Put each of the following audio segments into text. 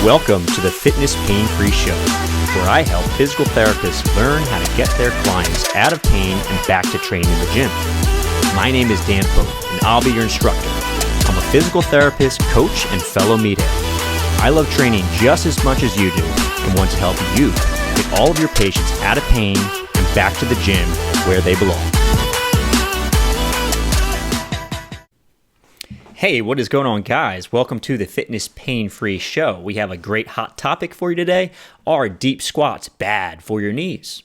Welcome to the Fitness Pain-Free Show, where I help physical therapists learn how to get their clients out of pain and back to training in the gym. My name is Dan Pope, and I'll be your instructor. I'm a physical therapist, coach, and fellow meathead. I love training just as much as you do and want to help you get all of your patients out of pain and back to the gym where they belong. Hey, what is going on, guys? Welcome to the Fitness Pain-Free Show. We have a great hot topic for you today. Are deep squats bad for your knees?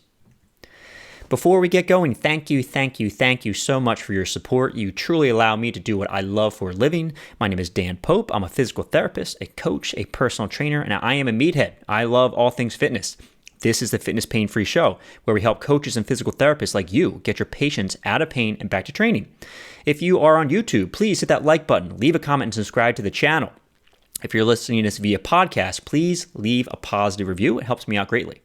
Before we get going, thank you so much for your support. You truly allow me to do what I love for a living. My name is Dan Pope. I'm a physical therapist, a coach, a personal trainer, and I am a meathead. I love all things fitness. This is the Fitness Pain-Free Show, where we help coaches and physical therapists like you get your patients out of pain and back to training. If you are on YouTube, please hit that like button, leave a comment, and subscribe to the channel. If you're listening to this via podcast, please leave a positive review. It helps me out greatly.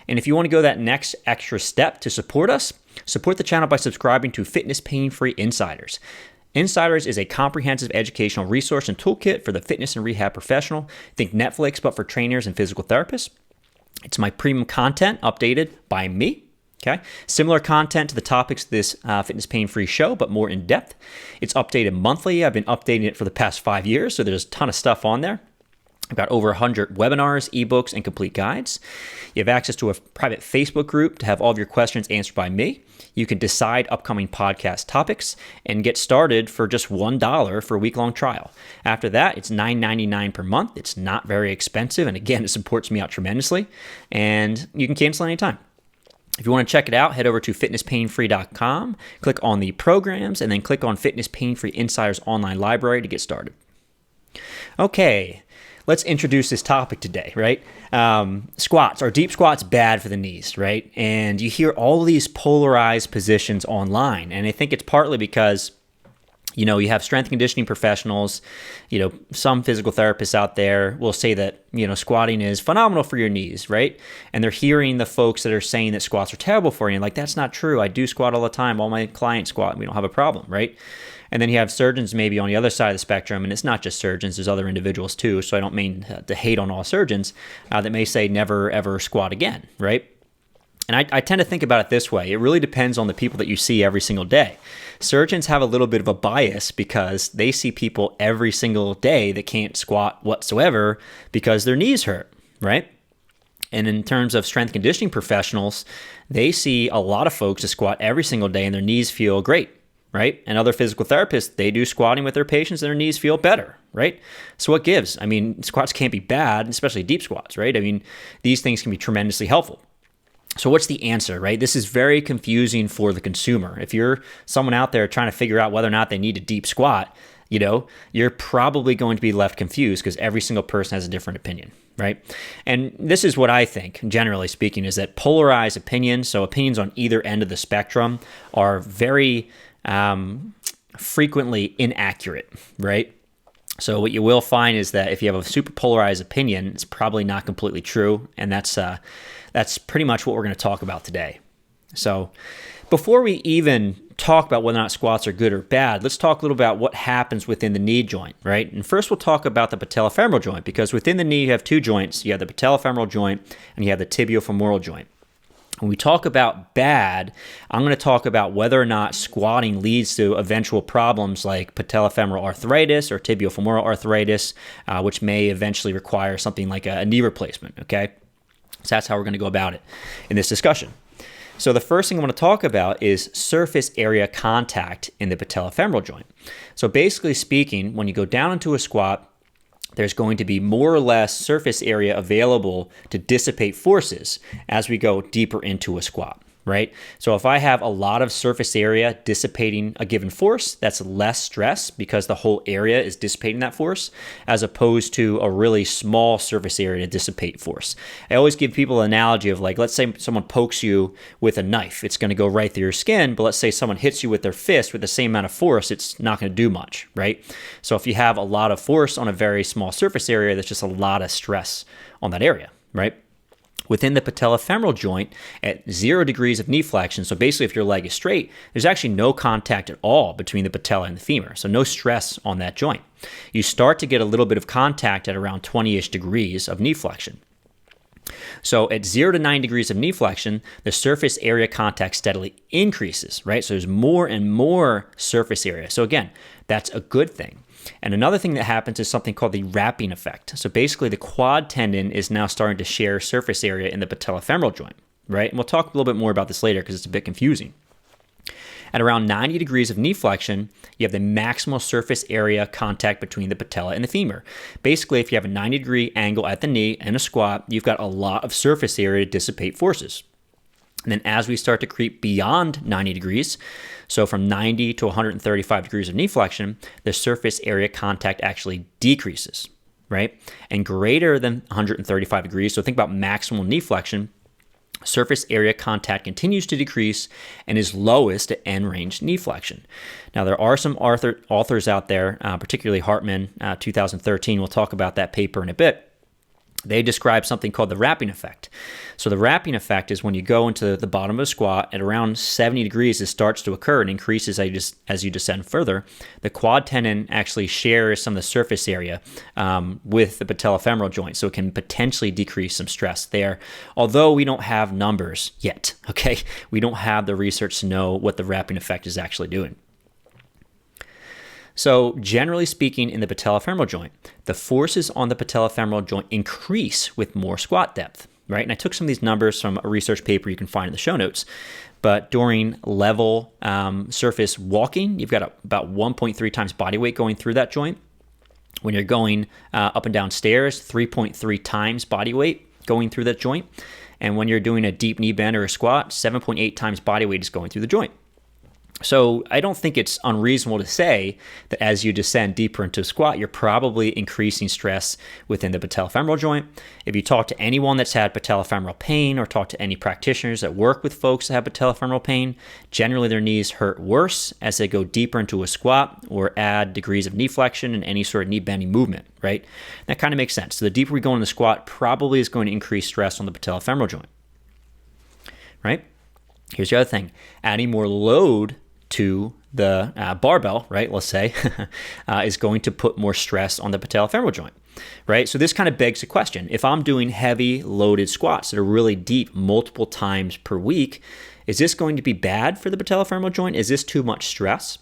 And if you want to go that next extra step to support us, support the channel by subscribing to Fitness Pain-Free Insiders. Insiders is a comprehensive educational resource and toolkit for the fitness and rehab professional. Think Netflix, but for trainers and physical therapists. It's my premium content updated by me. Okay, similar content to the topics of this Fitness Pain-Free Show, but more in depth. It's updated monthly. I've been updating it for the past 5 years, so there's a ton of stuff on there. I've got over 100 webinars, ebooks, and complete guides. You have access to a private Facebook group to have all of your questions answered by me. You can decide upcoming podcast topics and get started for just $1 for a week-long trial. After that, it's $9.99 per month. It's not very expensive, and again, it supports me out tremendously, and you can cancel anytime. If you want to check it out, head over to fitnesspainfree.com, click on the programs, and then click on Fitness Pain-Free Insiders Online Library to get started. Okay, let's introduce this topic today, right? Squats. Are deep squats bad for the knees, right? And you hear all of these polarized positions online, and I think it's partly because you have strength conditioning professionals, some physical therapists out there will say that, squatting is phenomenal for your knees, right? And they're hearing the folks that are saying that squats are terrible for you. And like, that's not true. I do squat all the time. All my clients squat and we don't have a problem, right? And then you have surgeons maybe on the other side of the spectrum, and it's not just surgeons, there's other individuals too. So I don't mean to hate on all surgeons that may say never ever squat again, right? And I tend to think about it this way. It really depends on the people that you see every single day. Surgeons have a little bit of a bias because they see people every single day that can't squat whatsoever because their knees hurt, right? And in terms of strength conditioning professionals, they see a lot of folks that squat every single day and their knees feel great, right? And other physical therapists, they do squatting with their patients and their knees feel better, right? So what gives? I mean, squats can't be bad, especially deep squats, right? I mean, these things can be tremendously helpful. So what's the answer, right? This is very confusing for the consumer. If you're someone out there trying to figure out whether or not they need a deep squat, you're probably going to be left confused because every single person has a different opinion, right? And this is what I think, generally speaking, is that polarized opinions, so opinions on either end of the spectrum, are very frequently inaccurate, right? So what you will find is that if you have a super polarized opinion, it's probably not completely true, and that's pretty much what we're going to talk about today. So before we even talk about whether or not squats are good or bad, let's talk a little about what happens within the knee joint, right? And first we'll talk about the patellofemoral joint, because within the knee you have two joints. You have the patellofemoral joint and you have the tibiofemoral joint. When we talk about bad, I'm going to talk about whether or not squatting leads to eventual problems like patellofemoral arthritis or tibiofemoral arthritis, which may eventually require something like a knee replacement, okay? So that's how we're going to go about it in this discussion. So the first thing I want to talk about is surface area contact in the patellofemoral joint. So basically speaking, when you go down into a squat, there's going to be more or less surface area available to dissipate forces as we go deeper into a squat, right? So if I have a lot of surface area dissipating a given force, that's less stress because the whole area is dissipating that force, as opposed to a really small surface area to dissipate force. I always give people an analogy of, like, let's say someone pokes you with a knife. It's going to go right through your skin, but let's say someone hits you with their fist with the same amount of force, it's not going to do much, right? So if you have a lot of force on a very small surface area, there's just a lot of stress on that area, right? Within the patellofemoral joint at 0 degrees of knee flexion, so basically if your leg is straight, there's actually no contact at all between the patella and the femur, so no stress on that joint. You start to get a little bit of contact at around 20-ish degrees of knee flexion. So at 0 to 9 degrees of knee flexion, the surface area contact steadily increases, right? So there's more and more surface area. So again, that's a good thing. And another thing that happens is something called the wrapping effect. So basically the quad tendon is now starting to share surface area in the patellofemoral joint, right? And we'll talk a little bit more about this later because it's a bit confusing. At around 90 degrees of knee flexion, you have the maximal surface area contact between the patella and the femur. Basically, if you have a 90-degree angle at the knee and a squat, you've got a lot of surface area to dissipate forces. And then as we start to creep beyond 90 degrees, so from 90 to 135 degrees of knee flexion, the surface area contact actually decreases, right? And greater than 135 degrees, so think about maximal knee flexion, surface area contact continues to decrease and is lowest at end range knee flexion. Now, there are some authors out there, particularly Hartman, 2013. We'll talk about that paper in a bit. They describe something called the wrapping effect. So the wrapping effect is when you go into the bottom of a squat at around 70 degrees, it starts to occur and increases as you descend further. The quad tendon actually shares some of the surface area with the patellofemoral joint, so it can potentially decrease some stress there. Although we don't have numbers yet, okay? We don't have the research to know what the wrapping effect is actually doing. So generally speaking, in the patellofemoral joint, the forces on the patellofemoral joint increase with more squat depth, right? And I took some of these numbers from a research paper you can find in the show notes. But during level surface walking, you've got about 1.3 times body weight going through that joint. When you're going up and down stairs, 3.3 times body weight going through that joint. And when you're doing a deep knee bend or a squat, 7.8 times body weight is going through the joint. So I don't think it's unreasonable to say that as you descend deeper into a squat, you're probably increasing stress within the patellofemoral joint. If you talk to anyone that's had patellofemoral pain or talk to any practitioners that work with folks that have patellofemoral pain, generally their knees hurt worse as they go deeper into a squat or add degrees of knee flexion and any sort of knee bending movement, right? That kind of makes sense. So the deeper we go in the squat probably is going to increase stress on the patellofemoral joint, right? Here's the other thing. Adding more load to the barbell, right, let's say, is going to put more stress on the patellofemoral joint, right? So this kind of begs the question. If I'm doing heavy loaded squats that are really deep multiple times per week, is this going to be bad for the patellofemoral joint? Is this too much stress?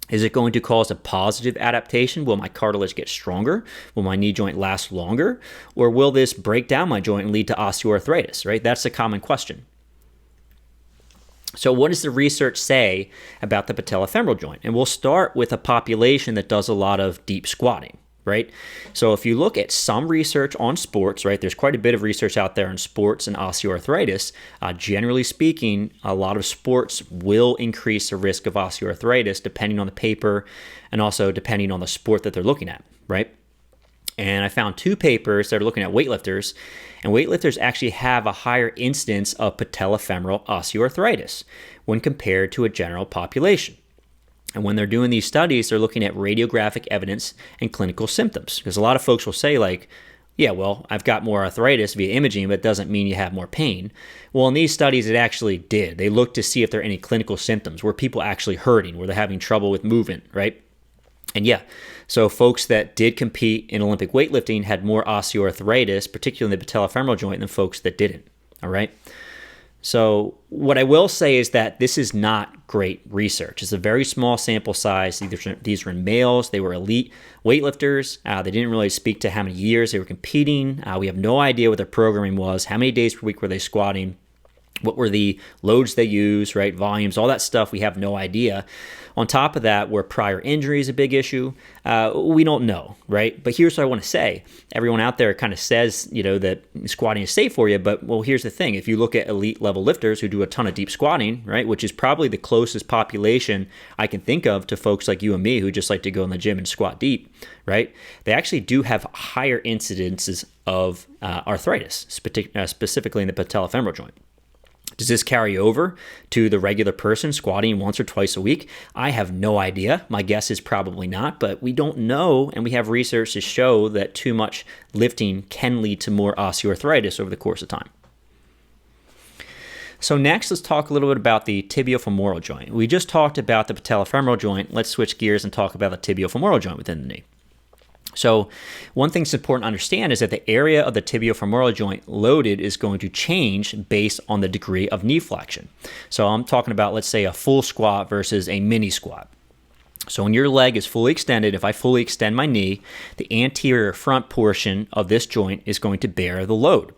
Is it going to cause a positive adaptation? Will my cartilage get stronger? Will my knee joint last longer? Or will this break down my joint and lead to osteoarthritis, right? That's a common question. So what does the research say about the patellofemoral joint? And we'll start with a population that does a lot of deep squatting, right? So if you look at some research on sports, right, there's quite a bit of research out there on sports and osteoarthritis. Generally speaking, a lot of sports will increase the risk of osteoarthritis depending on the paper and also depending on the sport that they're looking at, right? And I found two papers that are looking at weightlifters, and weightlifters actually have a higher incidence of patellofemoral osteoarthritis when compared to a general population. And when they're doing these studies, they're looking at radiographic evidence and clinical symptoms. Because a lot of folks will say like, yeah, well, I've got more arthritis via imaging, but it doesn't mean you have more pain. Well, in these studies, it actually did. They looked to see if there are any clinical symptoms. Were people actually hurting? Were they having trouble with movement, right? And yeah, so folks that did compete in Olympic weightlifting had more osteoarthritis, particularly in the patellofemoral joint, than folks that didn't, all right? So what I will say is that this is not great research. It's a very small sample size. These were in males. They were elite weightlifters. They didn't really speak to how many years they were competing. We have no idea what their programming was. How many days per week were they squatting? What were the loads they used, right? Volumes, all that stuff, we have no idea. On top of that, were prior injuries a big issue? We don't know, right? But here's what I want to say. Everyone out there kind of says, that squatting is safe for you, but well, here's the thing. If you look at elite level lifters who do a ton of deep squatting, right, which is probably the closest population I can think of to folks like you and me who just like to go in the gym and squat deep, right? They actually do have higher incidences of arthritis, specifically in the patellofemoral joint. Does this carry over to the regular person squatting once or twice a week? I have no idea. My guess is probably not, but we don't know, and we have research to show that too much lifting can lead to more osteoarthritis over the course of time. So next, let's talk a little bit about the tibiofemoral joint. We just talked about the patellofemoral joint. Let's switch gears and talk about the tibiofemoral joint within the knee. So one thing that's important to understand is that the area of the tibiofemoral joint loaded is going to change based on the degree of knee flexion. So I'm talking about, let's say, a full squat versus a mini squat. So when your leg is fully extended, if I fully extend my knee, the anterior front portion of this joint is going to bear the load.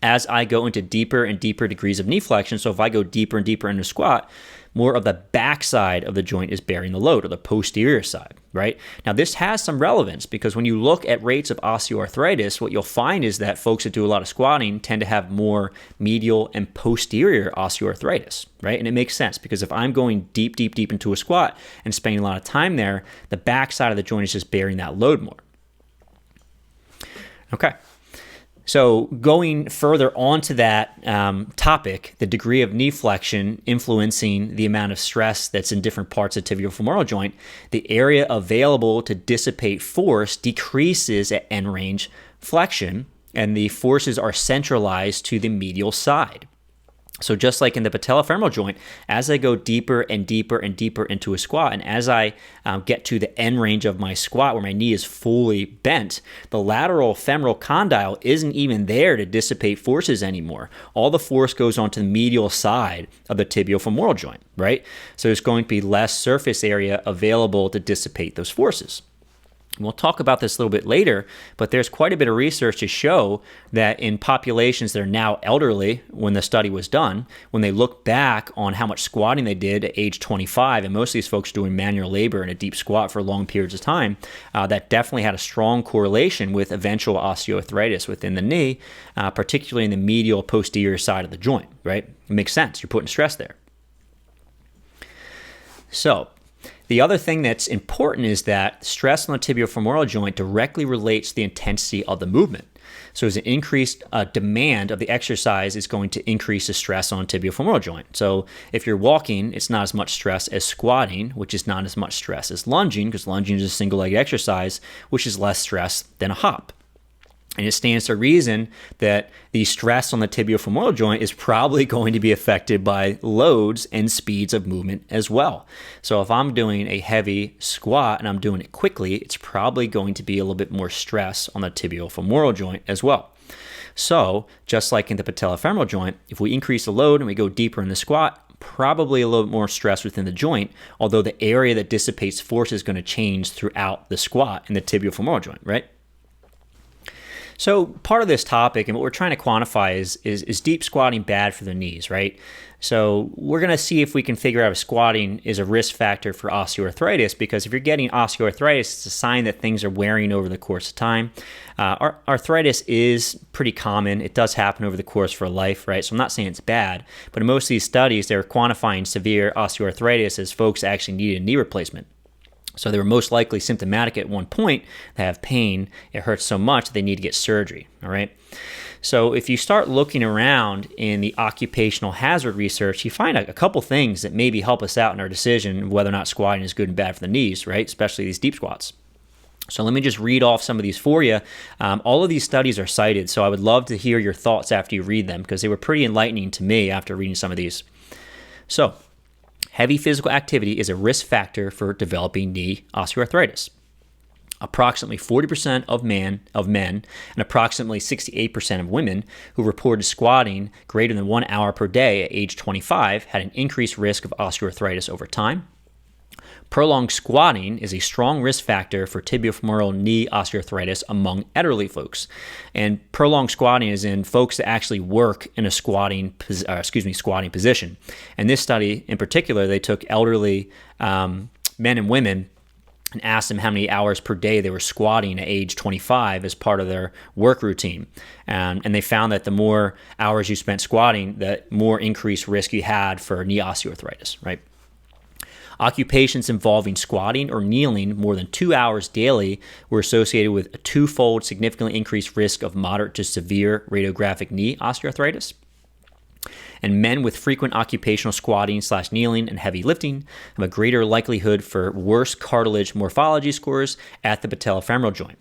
As I go into deeper and deeper degrees of knee flexion, so if I go deeper and deeper into squat, more of the back side of the joint is bearing the load, or the posterior side, right? Now, this has some relevance because when you look at rates of osteoarthritis, what you'll find is that folks that do a lot of squatting tend to have more medial and posterior osteoarthritis, right? And it makes sense because if I'm going deep, deep, deep into a squat and spending a lot of time there, the back side of the joint is just bearing that load more. Okay. So going further onto that topic, the degree of knee flexion influencing the amount of stress that's in different parts of the tibiofemoral joint, the area available to dissipate force decreases at end range flexion, and the forces are centralized to the medial side. So just like in the patellofemoral joint, as I go deeper and deeper and deeper into a squat, and as I get to the end range of my squat where my knee is fully bent, the lateral femoral condyle isn't even there to dissipate forces anymore. All the force goes onto the medial side of the tibiofemoral joint, right? So there's going to be less surface area available to dissipate those forces. We'll talk about this a little bit later, but there's quite a bit of research to show that in populations that are now elderly, when the study was done, when they look back on how much squatting they did at age 25, and most of these folks doing manual labor in a deep squat for long periods of time, that definitely had a strong correlation with eventual osteoarthritis within the knee, particularly in the medial posterior side of the joint, right? It makes sense. You're putting stress there. So, the other thing that's important is that stress on the tibiofemoral joint directly relates to the intensity of the movement. So as an increased demand of the exercise is going to increase the stress on the tibiofemoral joint. So if you're walking, it's not as much stress as squatting, which is not as much stress as lunging, because lunging is a single-leg exercise, which is less stress than a hop. And it stands to reason that the stress on the tibiofemoral joint is probably going to be affected by loads and speeds of movement as well. So if I'm doing a heavy squat and I'm doing it quickly, it's probably going to be a little bit more stress on the tibiofemoral joint as well. So just like in the patellofemoral joint, if we increase the load and we go deeper in the squat, probably a little bit more stress within the joint, although the area that dissipates force is going to change throughout the squat in the tibiofemoral joint, right? So part of this topic and what we're trying to quantify is deep squatting bad for the knees, right? So we're going to see if we can figure out if squatting is a risk factor for osteoarthritis, because if you're getting osteoarthritis, it's a sign that things are wearing over the course of time. Arthritis is pretty common. It does happen over the course of life, right? So I'm not saying it's bad, but in most of these studies, they're quantifying severe osteoarthritis as folks actually needed a knee replacement. So they were most likely symptomatic at one point. They have pain. It hurts so much that they need to get surgery, all right? So if you start looking around in the occupational hazard research, you find a couple things that maybe help us out in our decision whether or not squatting is good and bad for the knees, right? Especially these deep squats. So let me just read off some of these for you. All of these studies are cited, so I would love to hear your thoughts after you read them because they were pretty enlightening to me after reading some of these. So, heavy physical activity is a risk factor for developing knee osteoarthritis. Approximately 40% of men and approximately 68% of women who reported squatting greater than 1 hour per day at age 25 had an increased risk of osteoarthritis over time. Prolonged squatting is a strong risk factor for tibiofemoral knee osteoarthritis among elderly folks. And prolonged squatting is in folks that actually work in a squatting position. And this study in particular, they took elderly men and women and asked them how many hours per day they were squatting at age 25 as part of their work routine. And they found that the more hours you spent squatting, the more increased risk you had for knee osteoarthritis, right? Occupations involving squatting or kneeling more than 2 hours daily were associated with a twofold significantly increased risk of moderate to severe radiographic knee osteoarthritis. And men with frequent occupational squatting/kneeling and heavy lifting have a greater likelihood for worse cartilage morphology scores at the patellofemoral joint.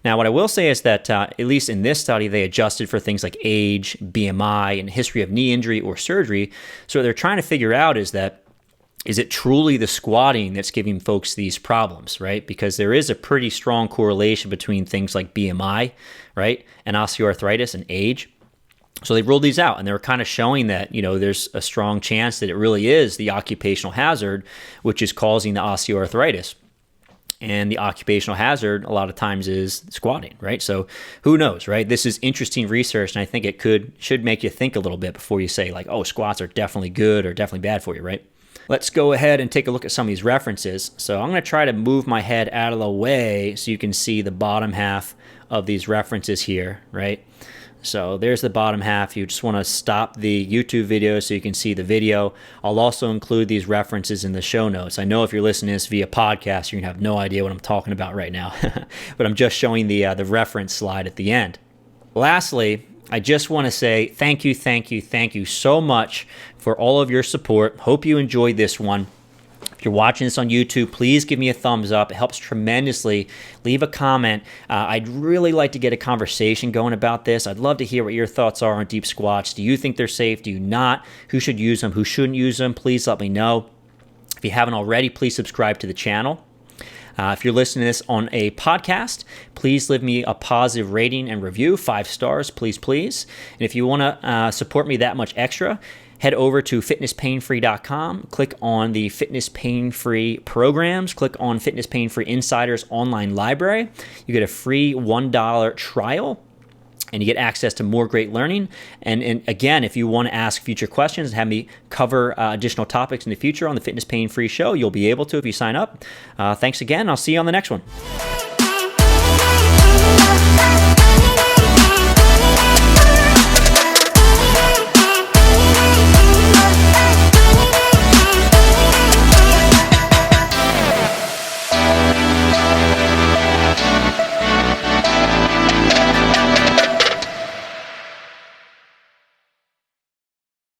Now, what I will say is that, at least in this study, they adjusted for things like age, BMI, and history of knee injury or surgery. So what they're trying to figure out is it truly the squatting that's giving folks these problems, right? Because there is a pretty strong correlation between things like BMI, right, and osteoarthritis and age. So they ruled these out, and they were kind of showing that, there's a strong chance that it really is the occupational hazard which is causing the osteoarthritis. And the occupational hazard a lot of times is squatting, right? So who knows, right? This is interesting research, and I think it should make you think a little bit before you say like, oh, squats are definitely good or definitely bad for you, right? Let's go ahead and take a look at some of these references. So I'm going to try to move my head out of the way so you can see the bottom half of these references here, right? So there's the bottom half. You just want to stop the YouTube video so you can see the video. I'll also include these references in the show notes. I know if you're listening to this via podcast, you're going to have no idea what I'm talking about right now, but I'm just showing the reference slide at the end. Lastly, I just want to say thank you so much for all of your support. Hope you enjoyed this one. If you're watching this on YouTube, please give me a thumbs up. It helps tremendously. Leave a comment. I'd really like to get a conversation going about this. I'd love to hear what your thoughts are on deep squats. Do you think they're safe? Do you not? Who should use them? Who shouldn't use them? Please let me know. If you haven't already, please subscribe to the channel. If you're listening to this on a podcast, please leave me a positive rating and review, 5 stars, please. And if you want to support me that much extra, head over to fitnesspainfree.com, click on the Fitness Pain Free programs, click on Fitness Pain Free Insiders online library. You get a free $1 trial, and you get access to more great learning. And again, if you want to ask future questions and have me cover additional topics in the future on the Fitness Pain Free Show, you'll be able to if you sign up. Thanks again. I'll see you on the next one.